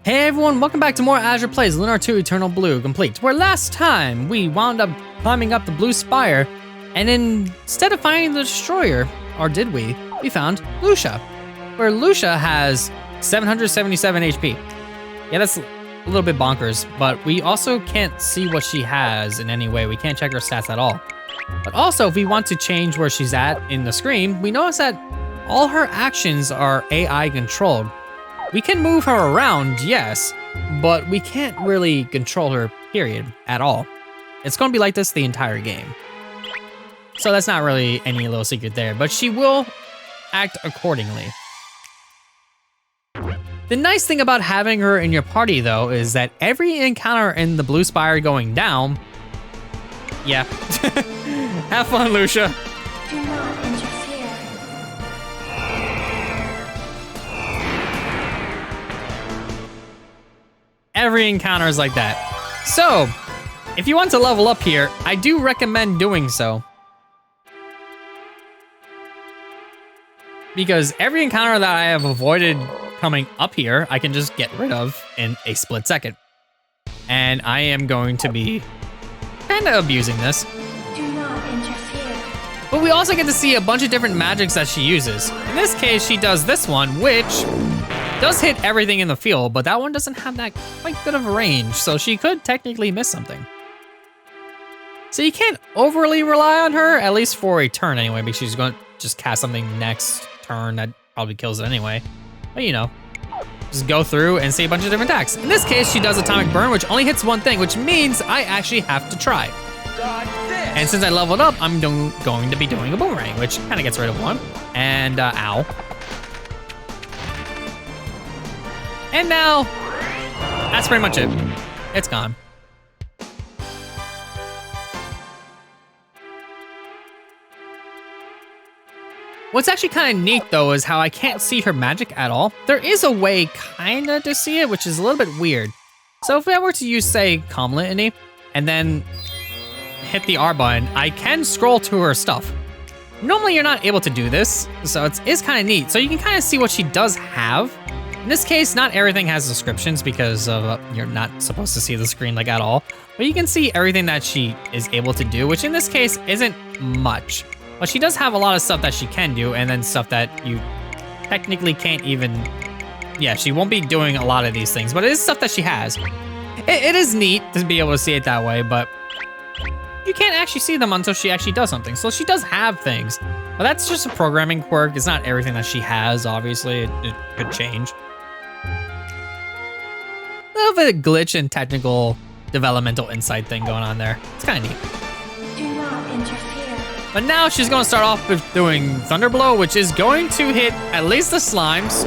Hey everyone, welcome back to more Azure Plays Lunar 2 Eternal Blue Complete, where last time we wound up climbing up the blue spire, and instead of finding the destroyer, or did we found Lucia, where Lucia has 777 HP. Yeah, that's a little bit bonkers, but we also can't see what she has in any way. We can't check her stats at all. But also, if we want to change where she's at in the screen, we notice that all her actions are AI controlled. We can move her around, yes, but we can't really control her, period, at all. It's gonna be like this the entire game. So that's not really any little secret there, but she will act accordingly. The nice thing about having her in your party, though, is that every encounter in the blue spire going down, yeah. Have fun, Lucia. Do not interfere. Every encounter is like that. So, if you want to level up here, I do recommend doing so. Because every encounter that I have avoided coming up here, I can just get rid of in a split second. And I am going to be kind of abusing this. Do not interfere. But we also get to see a bunch of different magics that she uses. In this case, she does this one, which does hit everything in the field, but that one doesn't have that quite good of a range, so she could technically miss something. So you can't overly rely on her, at least for a turn anyway, because she's going to just cast something next turn that probably kills it anyway. But you know, just go through and see a bunch of different attacks. In this case, she does Atomic Burn, which only hits one thing, which means I actually have to try. And since I leveled up, I'm going to be doing a Boomerang, which kind of gets rid of one. And, ow. And now, that's pretty much it. It's gone. What's actually kind of neat, though, is how I can't see her magic at all. There is a way kind of to see it, which is a little bit weird. So if I were to use, say, Calm Litany, and then hit the R button, I can scroll to her stuff. Normally, you're not able to do this, so it's kind of neat. So you can kind of see what she does have. In this case, not everything has descriptions because you're not supposed to see the screen like at all, but you can see everything that she is able to do, which in this case isn't much. But she does have a lot of stuff that she can do, and then stuff that you technically can't even, yeah, she won't be doing a lot of these things, but it is stuff that she has. It is neat to be able to see it that way, but you can't actually see them until she actually does something. So she does have things, but that's just a programming quirk. It's not everything that she has, obviously. It could change. A little bit of glitch and technical developmental insight thing going on there. It's kind of neat. Do not interfere. But now she's going to start off with doing Thunderblow, which is going to hit at least the slimes.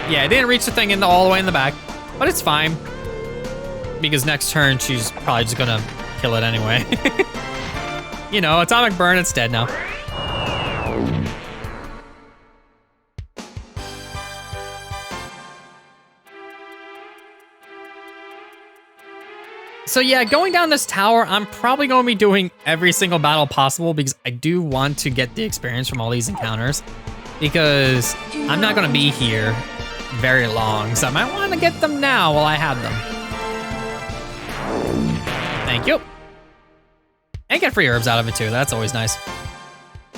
Yeah, it didn't reach the thing all the way in the back, but it's fine. Because next turn, she's probably just going to kill it anyway. You know, Atomic Burn, it's dead now. So yeah, going down this tower, I'm probably going to be doing every single battle possible because I do want to get the experience from all these encounters. Because I'm not going to be here very long, so I might want to get them now while I have them. Thank you. And get free herbs out of it too, that's always nice.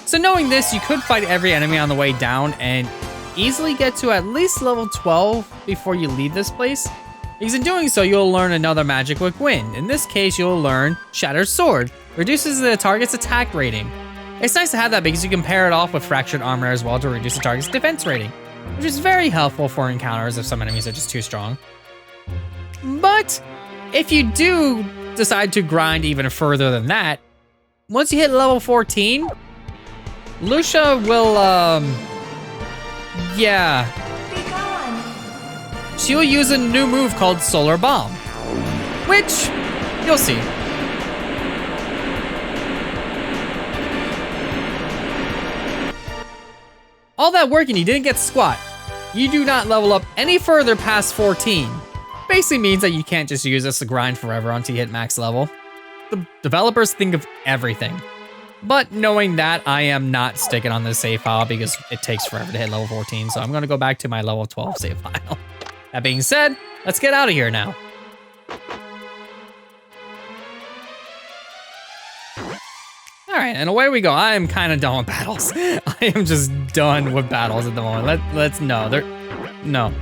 So knowing this, you could fight every enemy on the way down and easily get to at least level 12 before you leave this place. Because in doing so, you'll learn another magic quick win. In this case, you'll learn Shattered Sword. Reduces the target's attack rating. It's nice to have that because you can pair it off with Fractured Armor as well to reduce the target's defense rating, which is very helpful for encounters if some enemies are just too strong. But if you do decide to grind even further than that, once you hit level 14, Lucia will, yeah. She'll use a new move called Solar Bomb, which you'll see. All that work and you didn't get squat. You do not level up any further past 14. Basically means that you can't just use this to grind forever until you hit max level. The developers think of everything. But knowing that, I am not sticking on this save file because it takes forever to hit level 14, so I'm gonna go back to my level 12 save file. That being said, Let's get out of here now. All right, and away we go. I am kind of done with battles. I am just done with battles at the moment. Let's no. No.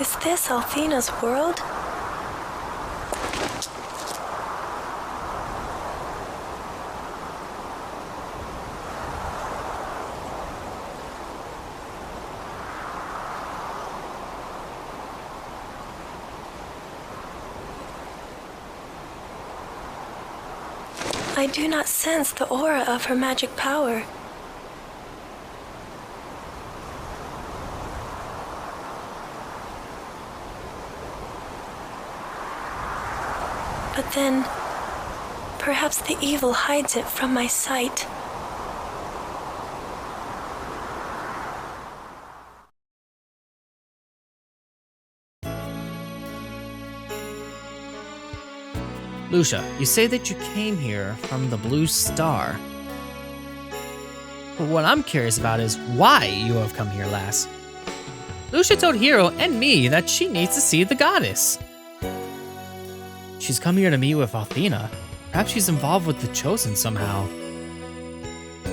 Is this Althena's world? I do not sense the aura of her magic power. But then, perhaps the evil hides it from my sight. Lucia, you say that you came here from the Blue Star. But what I'm curious about is why you have come here, lass. Lucia told Hero and me that she needs to see the goddess. She's come here to meet with Althena. Perhaps she's involved with the Chosen somehow.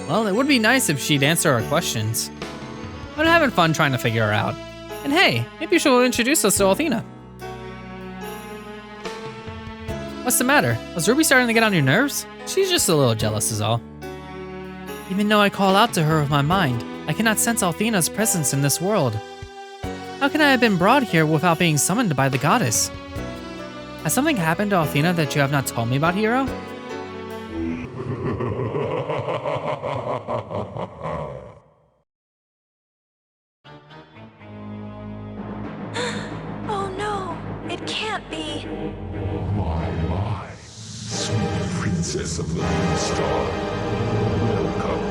Well, it would be nice if she'd answer our questions. I'm having fun trying to figure her out. And hey, maybe she'll introduce us to Althena. What's the matter? Was Ruby starting to get on your nerves? She's just a little jealous is all. Even though I call out to her with my mind, I cannot sense Althena's presence in this world. How can I have been brought here without being summoned by the goddess? Has something happened to Althena that you have not told me about, Hero? Oh no, it can't be. My, sweet princess of the Blue Star. Welcome.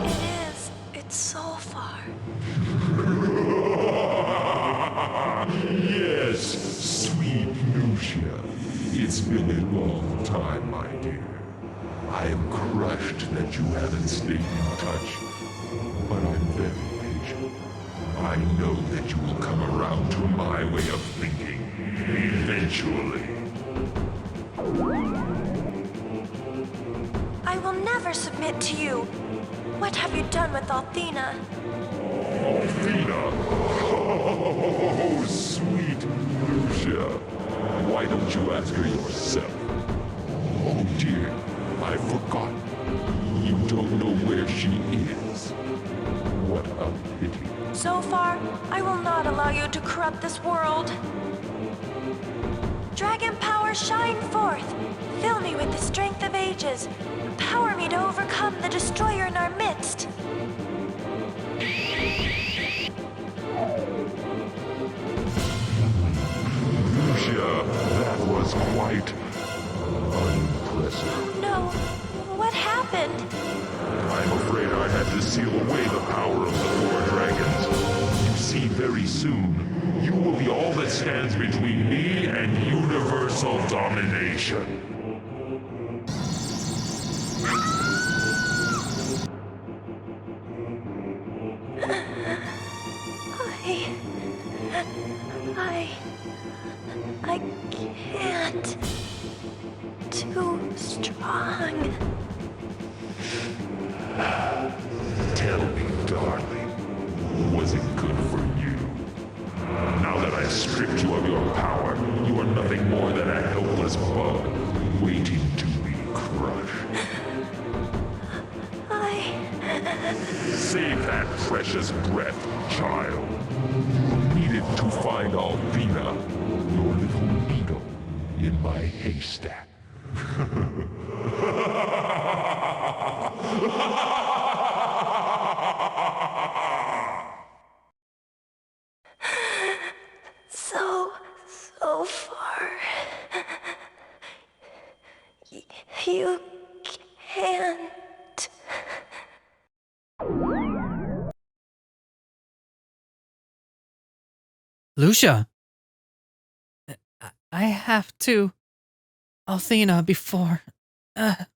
It is. It's Zophar. Yes, sweet Lucia. It's been a long time, my dear. I am crushed that you haven't stayed in touch, but I'm very patient. I know that you will come around to my way of thinking, eventually. I will never submit to you. What have you done with Althena? Althena! Oh, sweet Lucia. Why don't you ask her yourself? Oh dear, I forgot. You don't know where she is. What a pity. Zophar, I will not allow you to corrupt this world. Dragon power, shine forth. Fill me with the strength of ages. Empower me to overcome the destroyer in our midst. Lucia, that was quite unimpressive. No, what happened? I'm afraid I had to seal away the power of the four dragons. You see, very soon, you will be all that stands between me and universal domination. I can't. Too strong. Tell me, darling, was it good for you? Now that I've stripped you of your power, you are nothing more than a helpless bug, waiting to be crushed. Save that precious breath, child. You need it to find Althena, your little needle in my haystack. Zophar. You can't. Lucia. I have to. Althena, before. It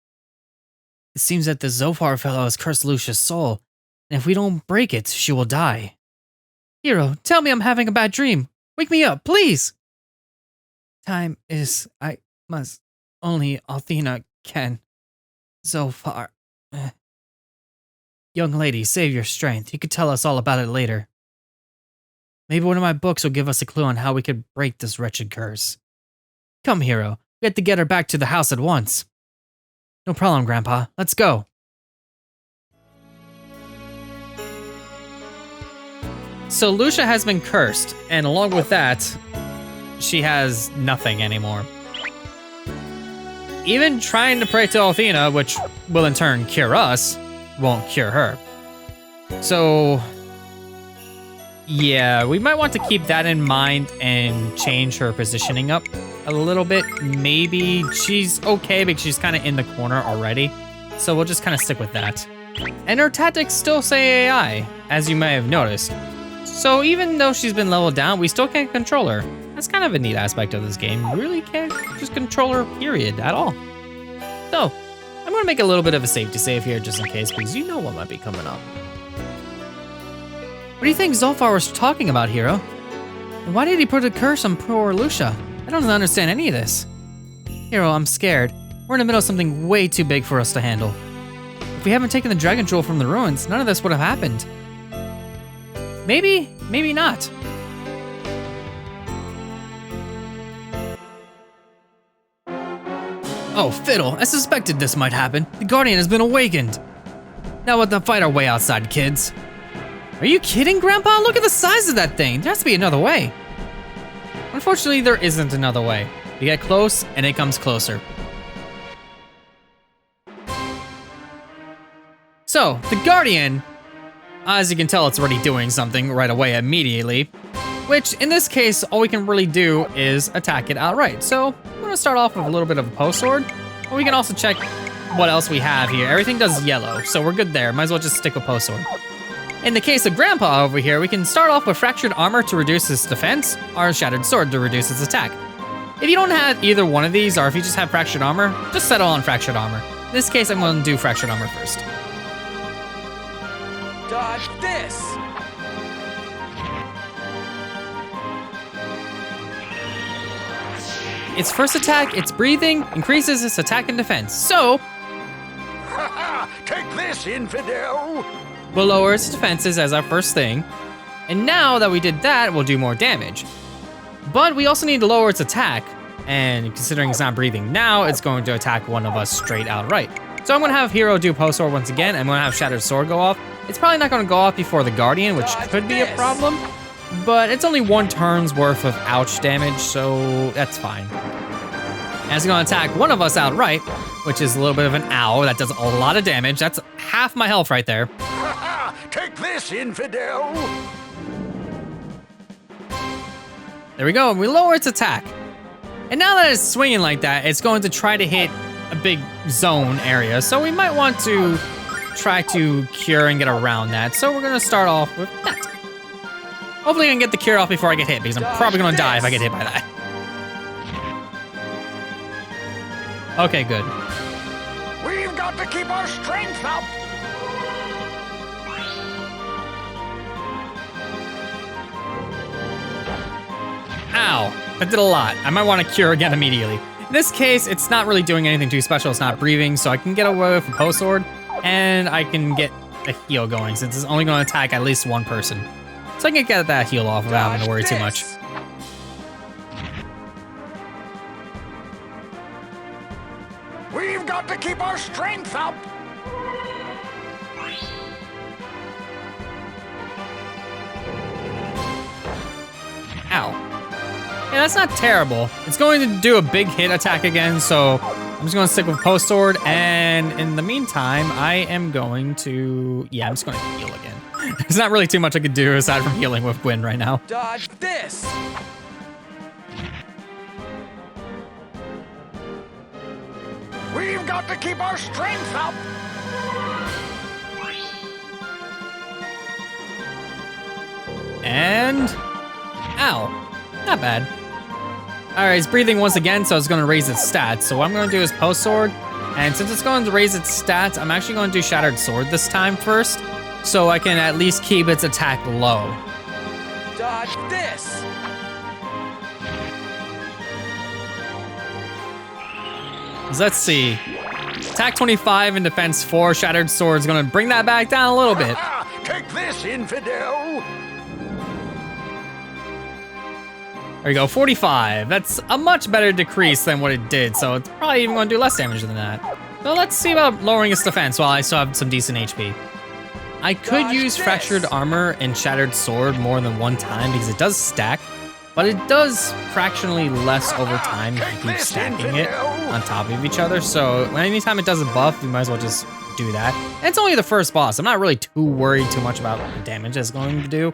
seems that the Zophar fellow has cursed Lucia's soul, and if we don't break it, she will die. Hero, tell me I'm having a bad dream. Wake me up, please! Time is. I must. Only Althena can. Zophar. Young lady, save your strength. You could tell us all about it later. Maybe one of my books will give us a clue on how we could break this wretched curse. Come, Hero. We have to get her back to the house at once. No problem, Grandpa. Let's go. So Lucia has been cursed, and along with that, she has nothing anymore. Even trying to pray to Althena, which will in turn cure us, won't cure her. So, yeah, we might want to keep that in mind and change her positioning up a little bit. Maybe she's okay because she's kind of in the corner already. So we'll just kind of stick with that. And her tactics still say AI, as you may have noticed. So even though she's been leveled down, we still can't control her. That's kind of a neat aspect of this game. You really can't just control her, period, at all. So, I'm gonna make a little bit of a safety save here just in case, because you know what might be coming up. What do you think Zophar was talking about, Hero? And why did he put a curse on poor Lucia? I don't understand any of this. Hero, I'm scared. We're in the middle of something way too big for us to handle. If we haven't taken the dragon jewel from the ruins, none of this would have happened. Maybe, maybe not. Oh, fiddle, I suspected this might happen. The Guardian has been awakened. Now let them fight our way outside, kids. Are you kidding, Grandpa? Look at the size of that thing. There has to be another way. Unfortunately, there isn't another way. You get close, and it comes closer. So, the Guardian, as you can tell, it's already doing something right away immediately, which in this case, all we can really do is attack it outright. So, I'm gonna start off with a little bit of a post sword, but we can also check what else we have here. Everything does yellow, so we're good there. Might as well just stick with post sword. In the case of Grandpa over here, we can start off with fractured armor to reduce his defense, or shattered sword to reduce his attack. If you don't have either one of these, or if you just have fractured armor, just settle on fractured armor. In this case, I'm gonna do fractured armor first. Dodge this! Its first attack, its breathing, increases its attack and defense. So, Take this, infidel! we'll lower its defenses as our first thing. And now that we did that, we'll do more damage. But we also need to lower its attack. And considering it's not breathing now, it's going to attack one of us straight outright. So I'm gonna have Hero do post sword once again. I'm gonna have Shattered Sword go off. It's probably not gonna go off before the Guardian, which could be a problem. But it's only one turn's worth of ouch damage, so that's fine. And it's gonna attack one of us outright, which is a little bit of an ow. That does a lot of damage. That's half my health right there. Take this, infidel! There we go, and we lower its attack. And now that it's swinging like that, it's going to try to hit a big zone area. So we might want to try to cure and get around that. So we're gonna start off with that. Hopefully I can get the cure off before I get hit, because I'm probably gonna die if I get hit by that. Okay, good. We've got to keep our strength up! Ow, that did a lot. I might want to cure again immediately. In this case, it's not really doing anything too special. It's not breathing, so I can get away with a post sword, and I can get a heal going since it's only going to attack at least one person. So I can get that heal off without having to worry too much. We've got to keep our strength up! Ow. Yeah, that's not terrible. It's going to do a big hit attack again, so I'm just going to stick with post sword, and in the meantime, I am going to... Yeah, I'm just going to heal again. There's not really too much I could do aside from healing with Gwen right now. Dodge this! We've got to keep our strength up. And... ow. Not bad. Alright, it's breathing once again, so it's going to raise its stats. So what I'm going to do is Post Sword. And since it's going to raise its stats, I'm actually going to do Shattered Sword this time first. So I can at least keep its attack low. Dodge this! Let's see. Attack 25 and defense 4. Shattered Sword is going to bring that back down a little bit. Take this, infidel. There you go, 45. That's a much better decrease than what it did, so it's probably even going to do less damage than that. So let's see about lowering its defense while I still have some decent HP. I could use Fractured Armor and Shattered Sword more than one time because it does stack, but it does fractionally less over time if you keep stacking it on top of each other. So anytime it does a buff, you might as well just do that. And it's only the first boss. I'm not really too worried too much about the damage it's going to do.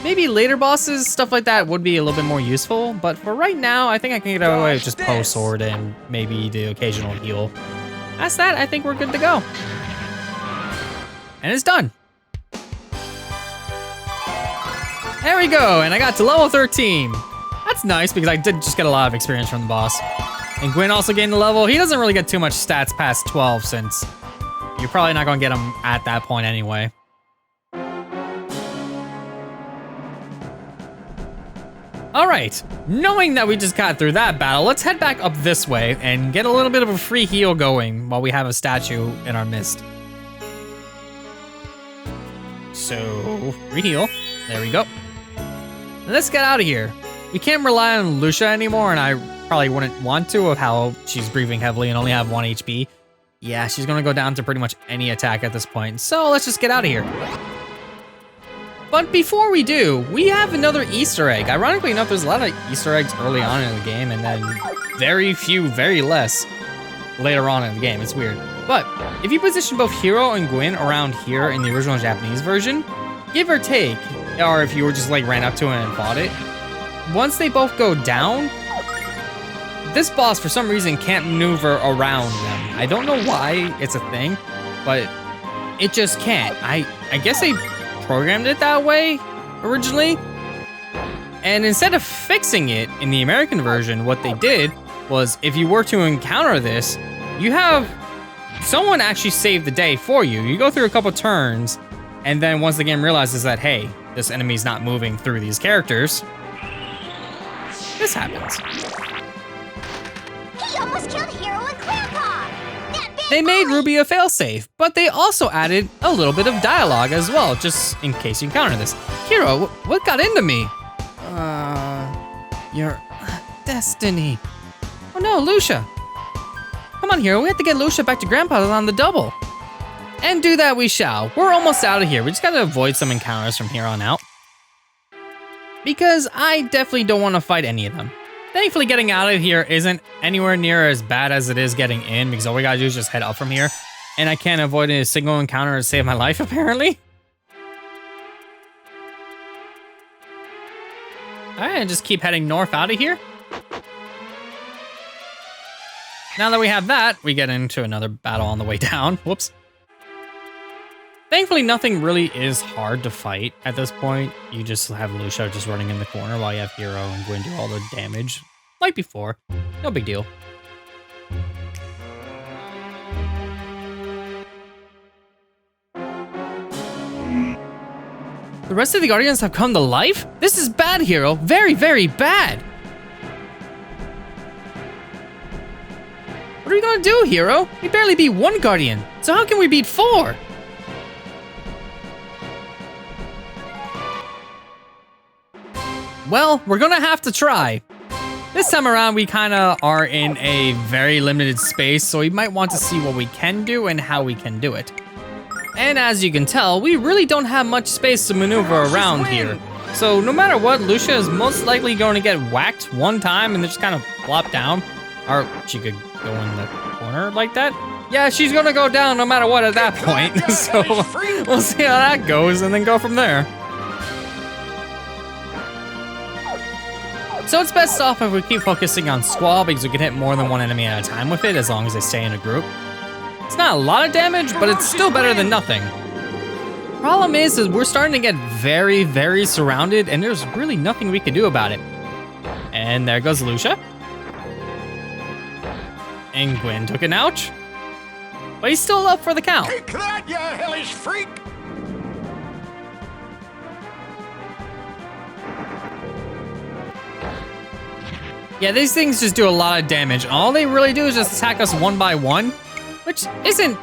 Maybe later bosses, stuff like that would be a little bit more useful, but for right now, I think I can get away with just Post Sword and maybe the occasional heal. That's that, I think we're good to go. And it's done. There we go, and I got to level 13. That's nice because I did just get a lot of experience from the boss. And Gwyn also gained a level. He doesn't really get too much stats past 12 since you're probably not gonna get him at that point anyway. All right, knowing that we just got through that battle, let's head back up this way and get a little bit of a free heal going while we have a statue in our midst. So, free heal, there we go. Let's get out of here. We can't rely on Lucia anymore, and I probably wouldn't want to of how she's breathing heavily and only have 1 HP. Yeah, she's gonna go down to pretty much any attack at this point, so let's just get out of here. But before we do, we have another Easter egg. Ironically enough, there's a lot of Easter eggs early on in the game, and then very less later on in the game. It's weird. But if you position both Hero and Gwyn around here in the original Japanese version, give or take, or if you were just like ran up to it and fought it, once they both go down, this boss for some reason can't maneuver around them. I don't know why it's a thing, but it just can't. I guess they programmed it that way originally, and instead of fixing it in the American version, what they did was if you were to encounter this, you have someone actually save the day for you. You go through a couple turns, and then once the game realizes that, hey, this enemy's not moving through these characters, this happens. He almost killed Hero and Grandpa! They made Ruby a failsafe, but they also added a little bit of dialogue as well, just in case you encounter this. Hero, what got into me? Your destiny. Oh no, Lucia. Come on, Hero, we have to get Lucia back to Grandpa's on the double. And do that we shall. We're almost out of here. We just gotta avoid some encounters from here on out, because I definitely don't want to fight any of them. Thankfully, getting out of here isn't anywhere near as bad as it is getting in, because all we gotta do is just head up from here. And I can't avoid a single encounter to save my life, apparently. Alright, just keep heading north out of here. Now that we have that, we get into another battle on the way down. Whoops. Thankfully, nothing really is hard to fight at this point. You just have Lucia just running in the corner while you have Hero and Gwyn do all the damage. Like before. No big deal. The rest of the Guardians have come to life? This is bad, Hero. Very, very bad. What are we gonna do, Hero? We barely beat 1 Guardian. So how can we beat 4? Well, we're gonna have to try. This time around, we kinda are in a very limited space, so we might want to see what we can do and how we can do it. And as you can tell, we really don't have much space to maneuver around here. So no matter what, Lucia is most likely going to get whacked one time and then just kind of flop down. Or she could go in the corner like that. Yeah, she's gonna go down no matter what at that point. So we'll see how that goes and then go from there. So it's best off if we keep focusing on Squall because we can hit more than one enemy at a time with it as long as they stay in a group. It's not a lot of damage, but it's still better than nothing. Problem is we're starting to get very, very surrounded and there's really nothing we can do about it. And there goes Lucia. And Gwen took an ouch. But he's still up for the count. Take that, you hellish freak! Yeah, these things just do a lot of damage. All they really do is just attack us one by one, which isn't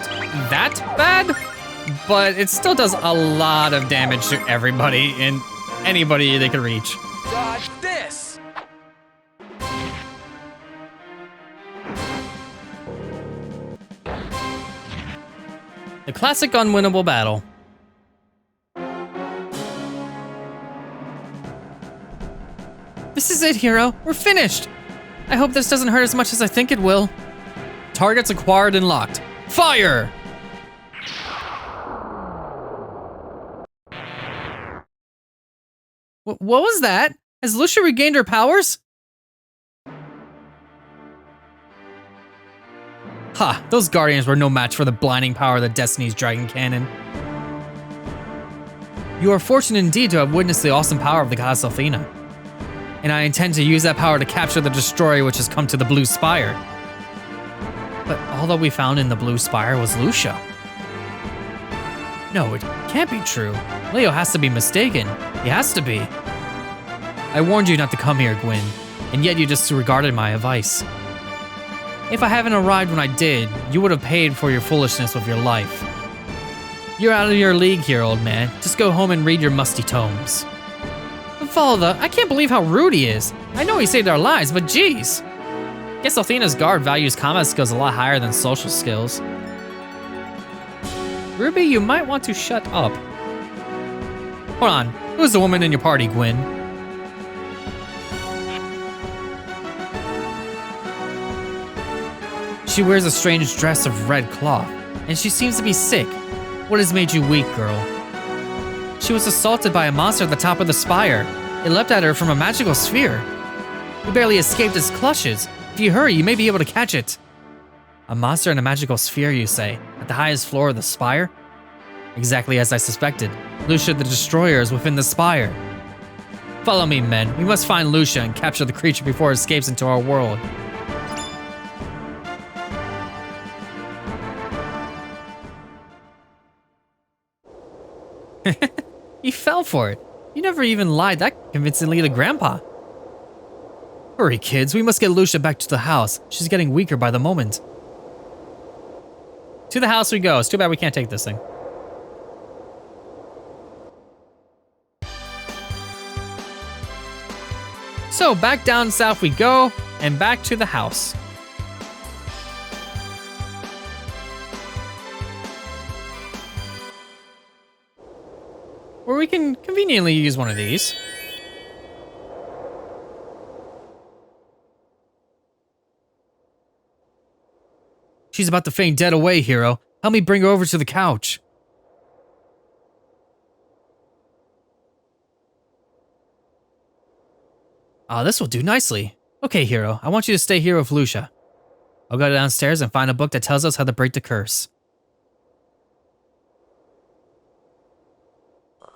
that bad, but it still does a lot of damage to everybody and anybody they can reach. Dodge this! The classic unwinnable battle. This is it, hero. We're finished. I hope this doesn't hurt as much as I think it will. Targets acquired and locked. Fire! What was that? Has Lucia regained her powers? Ha, those Guardians were no match for the blinding power of the Destiny's Dragon Cannon. You are fortunate indeed to have witnessed the awesome power of the goddess Althena. And I intend to use that power to capture the destroyer which has come to the Blue Spire. But all that we found in the Blue Spire was Lucia. No, it can't be true. Leo has to be mistaken. He has to be. I warned you not to come here, Gwen, and yet you disregarded my advice. If I hadn't arrived when I did, you would have paid for your foolishness with your life. You're out of your league here, old man. Just go home and read your musty tomes. Father, I can't believe how rude he is. I know he saved our lives, but geez. Guess Althena's guard values combat skills a lot higher than social skills. Ruby, you might want to shut up. Hold on, who's the woman in your party, Gwen? She wears a strange dress of red cloth, and she seems to be sick. What has made you weak, girl? She was assaulted by a monster at the top of the spire. It leapt at her from a magical sphere. You barely escaped its clutches. If you hurry, you may be able to catch it. A monster in a magical sphere, you say, at the highest floor of the spire? Exactly as I suspected. Lucia the Destroyer is within the spire. Follow me, men. We must find Lucia and capture the creature before it escapes into our world. You fell for it. You never even lied that convincingly to Grandpa. Hurry, kids. We must get Lucia back to the house. She's getting weaker by the moment. To the house we go. It's too bad we can't take this thing. So back down south we go, and back to the house. Where we can conveniently use one of these. She's about to faint dead away, hero. Help me bring her over to the couch. Ah, this will do nicely. Okay, hero, I want you to stay here with Lucia. I'll go downstairs and find a book that tells us how to break the curse.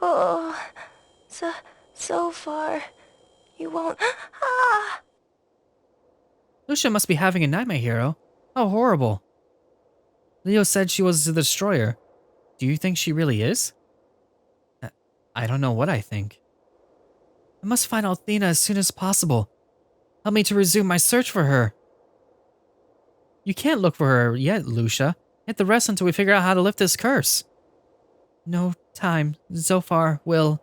Oh, so far. You won't. Ah! Lucia must be having a nightmare, hero. How horrible. Leo said she was the destroyer. Do you think she really is? I don't know what I think. I must find Althena as soon as possible. Help me to resume my search for her. You can't look for her yet, Lucia. Hit the rest until we figure out how to lift this curse. No time. Zophar will.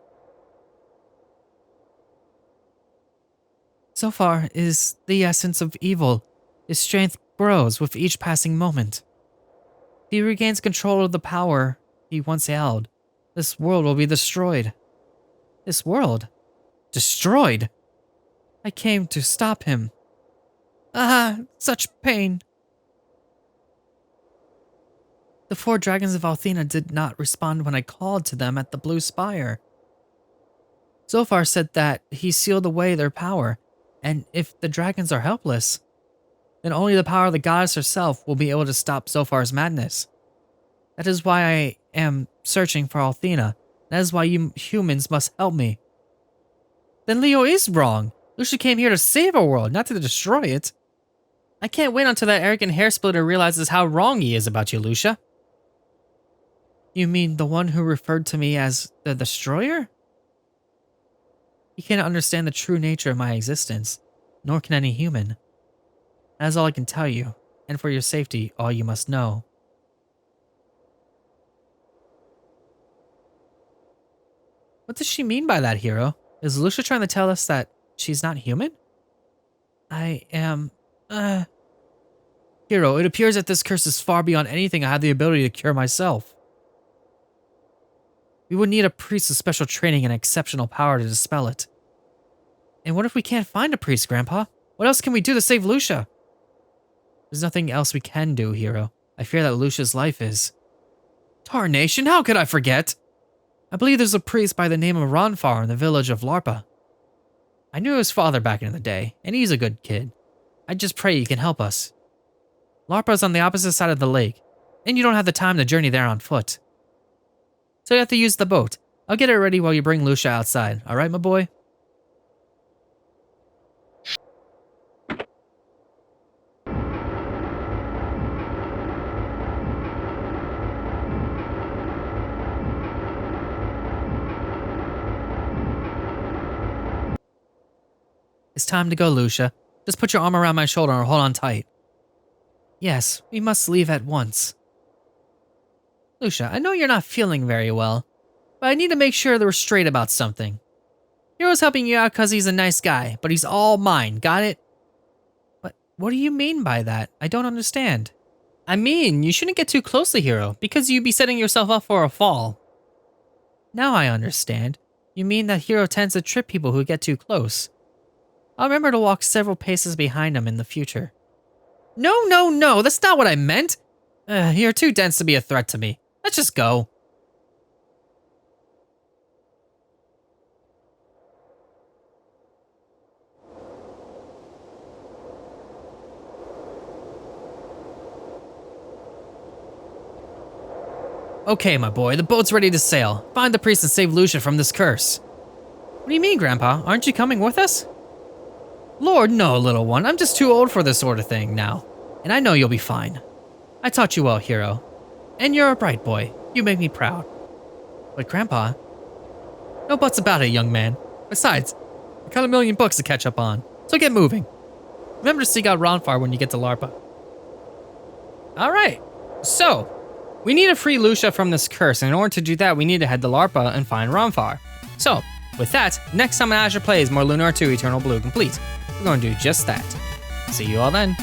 Zophar is the essence of evil. His strength grows with each passing moment. If he regains control of the power he once held, this world will be destroyed. This world? Destroyed? I came to stop him. Ah, such pain. The 4 dragons of Althena did not respond when I called to them at the Blue Spire. Zophar said that he sealed away their power, And if the dragons are helpless, then only the power of the goddess herself will be able to stop Zophar's madness. That is why I am searching for Althena. That is why you humans must help me. Then Leo is wrong. Lucia came here to save our world, not to destroy it. I can't wait until that arrogant hair splitter realizes how wrong he is about you, Lucia. You mean the one who referred to me as the Destroyer? He cannot understand the true nature of my existence, nor can any human. That is all I can tell you, and for your safety, all you must know. What does she mean by that, Hero? Is Lucia trying to tell us that she's not human? I am... Hero, it appears that this curse is far beyond anything I have the ability to cure myself. We would need a priest with special training and exceptional power to dispel it. And what if we can't find a priest, Grandpa? What else can we do to save Lucia? There's nothing else we can do, Hero. I fear that Lucia's life is... Tarnation, how could I forget? I believe there's a priest by the name of Ronfar in the village of Larpa. I knew his father back in the day, and he's a good kid. I just pray he can help us. Larpa's on the opposite side of the lake, and you don't have the time to journey there on foot. So you have to use the boat. I'll get it ready while you bring Lucia outside, alright, my boy? It's time to go, Lucia. Just put your arm around my shoulder and hold on tight. Yes, we must leave at once. Lucia, I know you're not feeling very well, but I need to make sure that we're straight about something. Hero's helping you out because he's a nice guy, but he's all mine, got it? But what do you mean by that? I don't understand. I mean, you shouldn't get too close to Hero, because you'd be setting yourself up for a fall. Now I understand. You mean that Hero tends to trip people who get too close. I'll remember to walk several paces behind him in the future. No, that's not what I meant. You're too dense to be a threat to me. Let's just go. Okay, my boy, the boat's ready to sail. Find the priest and save Lucia from this curse. What do you mean, Grandpa? Aren't you coming with us? Lord, no, little one. I'm just too old for this sort of thing now. And I know you'll be fine. I taught you well, Hero. And you're a bright boy. You make me proud. But Grandpa... No buts about it, young man. Besides, I got a million books to catch up on. So get moving. Remember to seek out Ronfar when you get to Larpa. Alright. So, we need to free Lucia from this curse. And in order to do that, we need to head to Larpa and find Ronfar. So, with that, next time on Azure Plays more Lunar 2 Eternal Blue complete. We're going to do just that. See you all then.